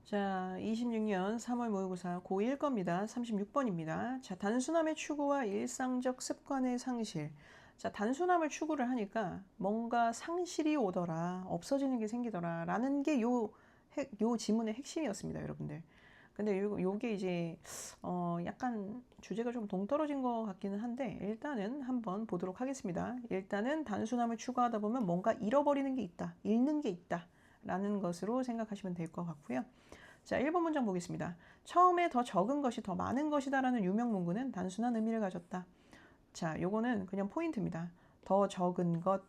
자, 26년 3월 모의고사 고1 겁니다. 36번입니다. 자, 단순함의 추구와 일상적 습관의 상실. 자, 단순함을 추구를 하니까 뭔가 상실이 오더라, 없어지는 게 생기더라, 라는 게 요 지문의 핵심이었습니다, 여러분들. 근데 요게 이제, 약간 주제가 좀 동떨어진 것 같기는 한데, 일단은 한번 보도록 하겠습니다. 일단은 단순함을 추구하다 보면 뭔가 잃어버리는 게 있다, 잃는 게 있다, 라는 것으로 생각하시면 될 것 같고요. 자, 1번 문장 보겠습니다. 처음에 더 적은 것이 더 많은 것이다 라는 유명 문구는 단순한 의미를 가졌다. 자, 요거는 그냥 포인트입니다. 더 적은 것,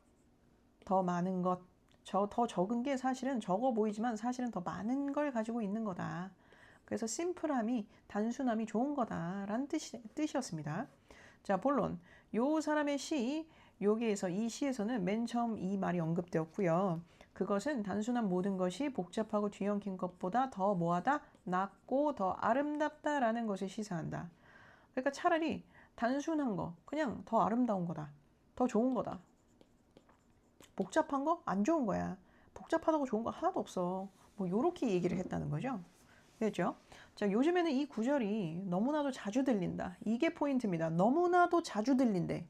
더 많은 것. 더 적은 게 사실은 적어 보이지만 사실은 더 많은 걸 가지고 있는 거다. 그래서 심플함이, 단순함이 좋은 거다라는 뜻이었습니다. 자, 본론. 요 사람의 시, 여기에서 이 시에서는 맨 처음 이 말이 언급되었고요. 그것은 단순한 모든 것이 복잡하고 뒤엉킨 것보다 더 뭐하다? 낫고 더 아름답다라는 것을 시사한다. 그러니까 차라리 단순한 거, 그냥 더 아름다운 거다. 더 좋은 거다. 복잡한 거? 안 좋은 거야. 복잡하다고 좋은 거 하나도 없어. 뭐 요렇게 얘기를 했다는 거죠. 됐죠? 자, 요즘에는 이 구절이 너무나도 자주 들린다. 이게 포인트입니다. 너무나도 자주 들린대.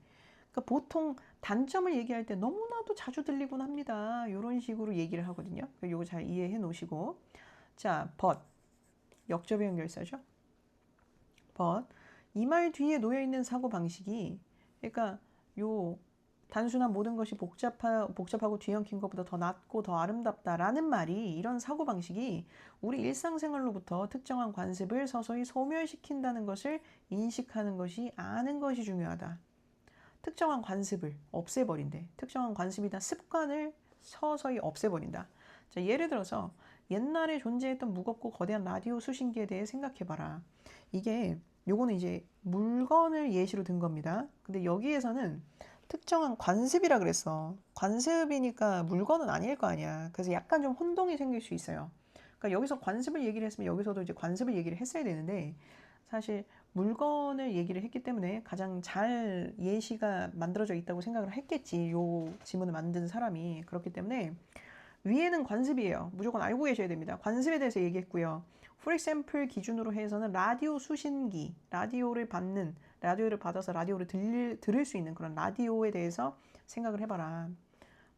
그러니까 보통 단점을 얘기할 때 너무나도 자주 들리곤 합니다. 이런 식으로 얘기를 하거든요. 요거 잘 이해해 놓으시고. 자, but. 역접의 연결사죠. but. 이 말 뒤에 놓여 있는 사고 방식이, 그러니까 요 단순한 모든 것이 복잡하고 뒤엉킨 것보다 더 낫고 더 아름답다라는 말이, 이런 사고방식이 우리 일상생활로부터 특정한 관습을 서서히 소멸시킨다는 것을 인식하는 것이, 아는 것이 중요하다. 특정한 관습을 없애버린대. 특정한 관습이나 습관을 서서히 없애버린다. 자, 예를 들어서 옛날에 존재했던 무겁고 거대한 라디오 수신기에 대해 생각해봐라. 이게, 요거는 이제 물건을 예시로 든 겁니다. 근데 여기에서는 특정한 관습이라 그랬어. 관습이니까 물건은 아닐 거 아니야. 그래서 약간 좀 혼동이 생길 수 있어요. 그러니까 여기서 관습을 얘기를 했으면 여기서도 이제 관습을 얘기를 했어야 되는데, 사실 물건을 얘기를 했기 때문에 가장 잘 예시가 만들어져 있다고 생각을 했겠지. 요 지문을 만든 사람이. 그렇기 때문에 위에는 관습이에요. 무조건 알고 계셔야 됩니다. 관습에 대해서 얘기했고요. For example 기준으로 해서는 라디오 수신기, 라디오를 받아서 라디오를 들을 수 있는 그런 라디오에 대해서 생각을 해봐라.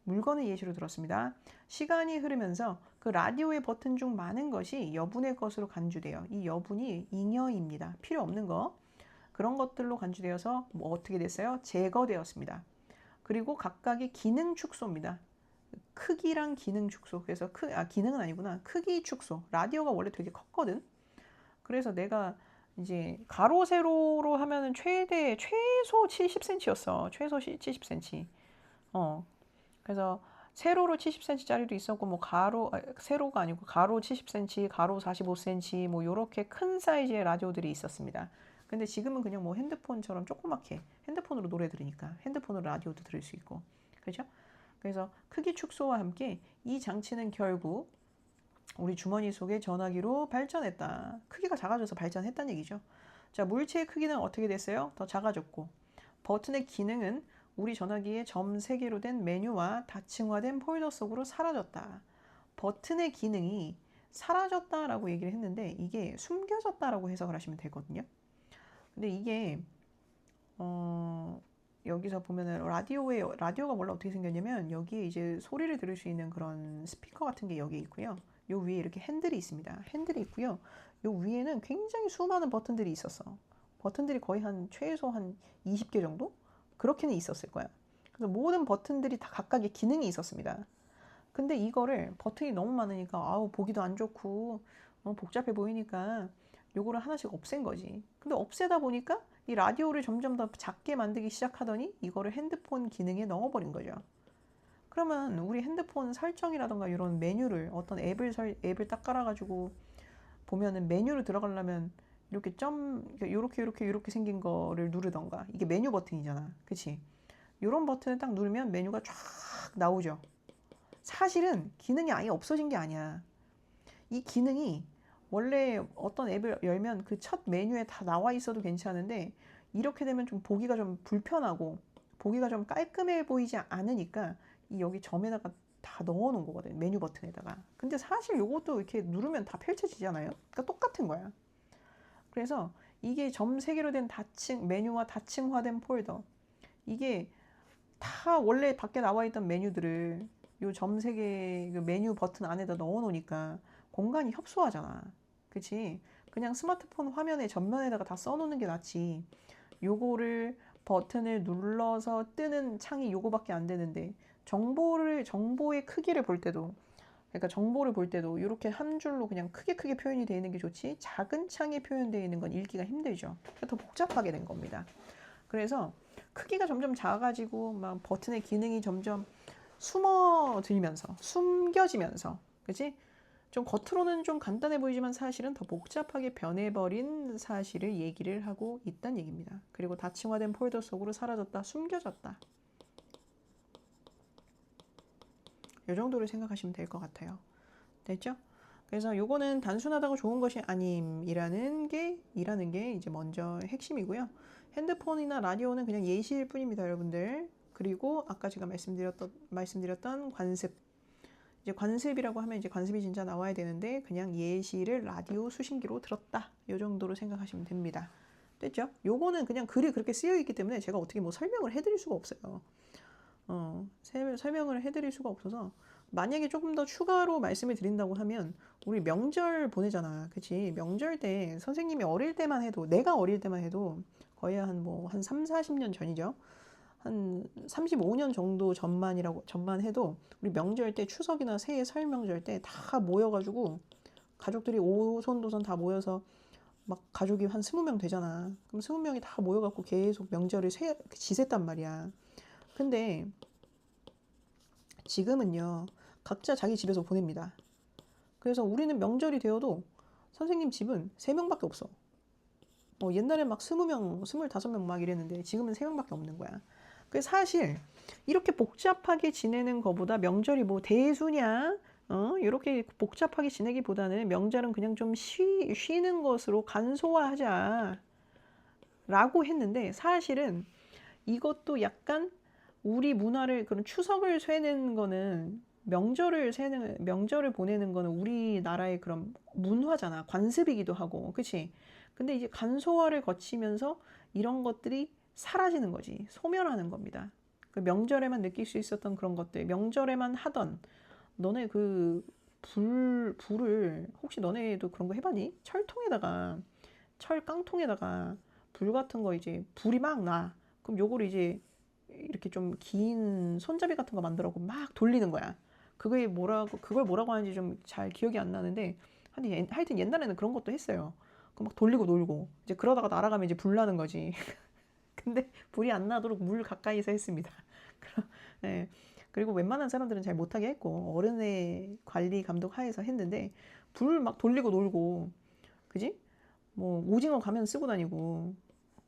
물건을 예시로 들었습니다. 시간이 흐르면서 그 라디오의 버튼 중 많은 것이 여분의 것으로 간주돼요. 이 여분이 잉여입니다. 필요 없는 거. 그런 것들로 간주되어서 뭐 어떻게 됐어요? 제거되었습니다. 그리고 각각의 기능 축소입니다. 크기랑 기능 축소. 그래서 기능은 아니구나. 크기 축소. 라디오가 원래 되게 컸거든. 그래서 내가 이제 가로 세로로 하면은 최소 70cm였어. 최소 70cm. 그래서 세로로 70cm짜리도 있었고, 뭐 세로가 아니고 가로 70cm, 가로 45cm, 뭐 요렇게 큰 사이즈의 라디오들이 있었습니다. 근데 지금은 그냥 뭐 핸드폰처럼 조그맣게, 핸드폰으로 노래 들으니까 핸드폰으로 라디오도 들을 수 있고, 그렇죠? 그래서 크기 축소와 함께 이 장치는 결국 우리 주머니 속의 전화기로 발전했다. 크기가 작아져서 발전했다는 얘기죠. 자, 물체의 크기는 어떻게 됐어요? 더 작아졌고, 버튼의 기능은 우리 전화기의 점 3개로 된 메뉴와 다층화된 폴더 속으로 사라졌다. 버튼의 기능이 사라졌다라고 얘기를 했는데, 이게 숨겨졌다라고 해석을 하시면 되거든요. 근데 이게 여기서 보면은 라디오가 원래 어떻게 생겼냐면, 여기에 이제 소리를 들을 수 있는 그런 스피커 같은 게 여기 있고요. 요 위에 이렇게 핸들이 있습니다. 핸들이 있고요. 요 위에는 굉장히 수많은 버튼들이 있었어. 버튼들이 거의 최소 한 20개 정도? 그렇게는 있었을 거야. 그래서 모든 버튼들이 다 각각의 기능이 있었습니다. 근데 이거를 버튼이 너무 많으니까 아우 보기도 안 좋고 복잡해 보이니까 요거를 하나씩 없앤 거지. 근데 없애다 보니까 이 라디오를 점점 더 작게 만들기 시작하더니 이거를 핸드폰 기능에 넣어버린 거죠. 그러면 우리 핸드폰 설정이라던가 이런 메뉴를, 어떤 앱을 딱 깔아가지고 보면은 메뉴를 들어가려면 이렇게 요렇게 생긴 거를 누르던가, 이게 메뉴 버튼이잖아. 그치? 요런 버튼을 딱 누르면 메뉴가 쫙 나오죠. 사실은 기능이 아예 없어진 게 아니야. 이 기능이 원래 어떤 앱을 열면 그 첫 메뉴에 다 나와 있어도 괜찮은데, 이렇게 되면 좀 보기가 좀 불편하고 보기가 좀 깔끔해 보이지 않으니까 이 여기 점에다가 다 넣어 놓은 거거든, 메뉴 버튼에다가. 근데 사실 요것도 이렇게 누르면 다 펼쳐지잖아요. 그러니까 똑같은 거야. 그래서 이게 점 3개로 된 메뉴와 다층화된 폴더, 이게 다 원래 밖에 나와 있던 메뉴들을 요 점 3개 그 메뉴 버튼 안에다 넣어 놓으니까 공간이 협소하잖아. 그치? 그냥 스마트폰 화면에 전면에다가 다 써 놓는 게 낫지. 요거를 버튼을 눌러서 뜨는 창이 요거밖에 안 되는데, 정보의 크기를 볼 때도, 그러니까 정보를 볼 때도 이렇게 한 줄로 그냥 크게 표현이 되어 있는 게 좋지, 작은 창에 표현되어 있는 건 읽기가 힘들죠. 그러니까 더 복잡하게 된 겁니다. 그래서 크기가 점점 작아지고 막 버튼의 기능이 점점 숨겨지면서, 그치? 좀 겉으로는 좀 간단해 보이지만 사실은 더 복잡하게 변해버린 사실을 얘기를 하고 있다는 얘기입니다. 그리고 다층화된 폴더 속으로 사라졌다, 숨겨졌다. 이 정도로 생각하시면 될 것 같아요. 됐죠? 그래서 요거는 단순하다고 좋은 것이 아님이라는 게 이제 먼저 핵심이고요. 핸드폰이나 라디오는 그냥 예시일 뿐입니다, 여러분들. 그리고 아까 제가 말씀드렸던 관습. 이제 관습이라고 하면 이제 관습이 진짜 나와야 되는데, 그냥 예시를 라디오 수신기로 들었다, 요 정도로 생각하시면 됩니다. 됐죠? 요거는 그냥 글이 그렇게 쓰여 있기 때문에 제가 어떻게 뭐 설명을 해드릴 수가 없어요. 설명을 해드릴 수가 없어서, 만약에 조금 더 추가로 말씀을 드린다고 하면, 우리 명절 보내잖아. 그치? 명절 때 선생님이 어릴 때만 해도, 내가 어릴 때만 해도 거의 한 3, 40년 전이죠. 한 35년 정도 전만 해도 우리 명절 때, 추석이나 새해 설 명절 때 다 모여가지고 가족들이 오손도손 다 모여서 막 가족이 한 20명 되잖아. 그럼 20명이 다 모여갖고 계속 명절을 지샜단 말이야. 근데 지금은요, 각자 자기 집에서 보냅니다. 그래서 우리는 명절이 되어도 선생님 집은 3명밖에 없어. 옛날에 막 20명, 25명 막 이랬는데 지금은 3명밖에 없는 거야. 그래서 사실 이렇게 복잡하게 지내는 것보다, 명절이 뭐 대수냐, 이렇게 복잡하게 지내기보다는 명절은 그냥 좀 쉬는 것으로 간소화하자 라고 했는데, 사실은 이것도 약간 우리 문화를, 그런 추석을 쇠는 거는, 명절을 보내는 거는 우리나라의 그런 문화잖아. 관습이기도 하고, 그치? 근데 이제 간소화를 거치면서 이런 것들이 사라지는 거지. 소멸하는 겁니다. 그 명절에만 느낄 수 있었던 그런 것들, 명절에만 하던, 너네 그 불을 혹시 너네도 그런 거 해봤니? 철깡통에다가 불 같은 거, 이제 불이 막 나. 그럼 요거를 이제 이렇게 좀 긴 손잡이 같은 거 만들어갖고 막 돌리는 거야. 그걸 뭐라고 하는지 좀 잘 기억이 안 나는데, 하여튼 옛날에는 그런 것도 했어요. 그 막 돌리고 놀고, 이제 그러다가 날아가면 이제 불 나는 거지. 근데 불이 안 나도록 물 가까이서 했습니다. 네. 그리고 웬만한 사람들은 잘 못하게 했고, 어른의 관리 감독 하에서 했는데, 불 막 돌리고 놀고, 그지? 뭐 오징어 가면 쓰고 다니고,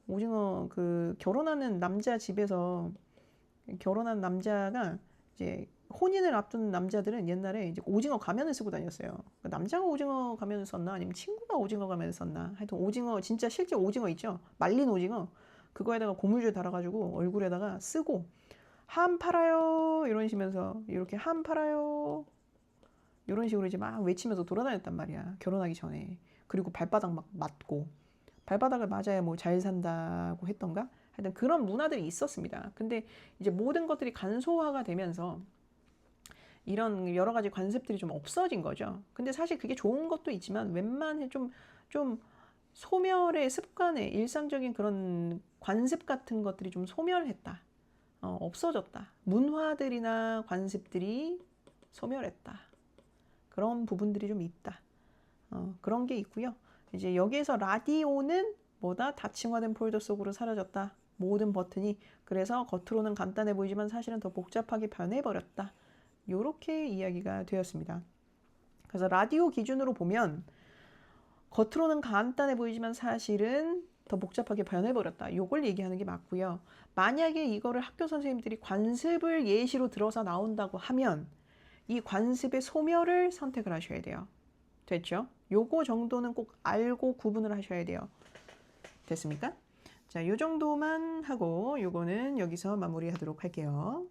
오징어, 그 결혼하는 남자 집에서, 결혼한 남자가 이제 혼인을 앞둔 남자들은 옛날에 이제 오징어 가면을 쓰고 다녔어요. 남자가 오징어 가면을 썼나, 아니면 친구가 오징어 가면을 썼나, 하여튼 오징어, 진짜 실제 오징어 있죠, 말린 오징어, 그거에다가 고무줄 달아가지고 얼굴에다가 쓰고, 함 팔아요 이런 식이면서, 이렇게 함 팔아요 이런 식으로 이제 막 외치면서 돌아다녔단 말이야, 결혼하기 전에. 그리고 발바닥 막 맞고, 발바닥을 맞아야 뭐 잘 산다고 했던가, 하여튼 그런 문화들이 있었습니다. 근데 이제 모든 것들이 간소화가 되면서 이런 여러 가지 관습들이 좀 없어진 거죠. 근데 사실 그게 좋은 것도 있지만, 웬만해 좀 소멸의 습관에, 일상적인 그런 관습 같은 것들이 좀 소멸했다. 없어졌다. 문화들이나 관습들이 소멸했다. 그런 부분들이 좀 있다. 그런 게 있고요. 이제 여기에서 라디오는 뭐다? 다층화된 폴더 속으로 사라졌다. 모든 버튼이. 그래서 겉으로는 간단해 보이지만 사실은 더 복잡하게 변해버렸다. 이렇게 이야기가 되었습니다. 그래서 라디오 기준으로 보면 겉으로는 간단해 보이지만 사실은 더 복잡하게 변해버렸다. 요걸 얘기하는 게 맞고요. 만약에 이거를 학교 선생님들이 관습을 예시로 들어서 나온다고 하면 이 관습의 소멸을 선택을 하셔야 돼요. 됐죠? 요거 정도는 꼭 알고 구분을 하셔야 돼요. 됐습니까? 자, 요 정도만 하고 요거는 여기서 마무리하도록 할게요.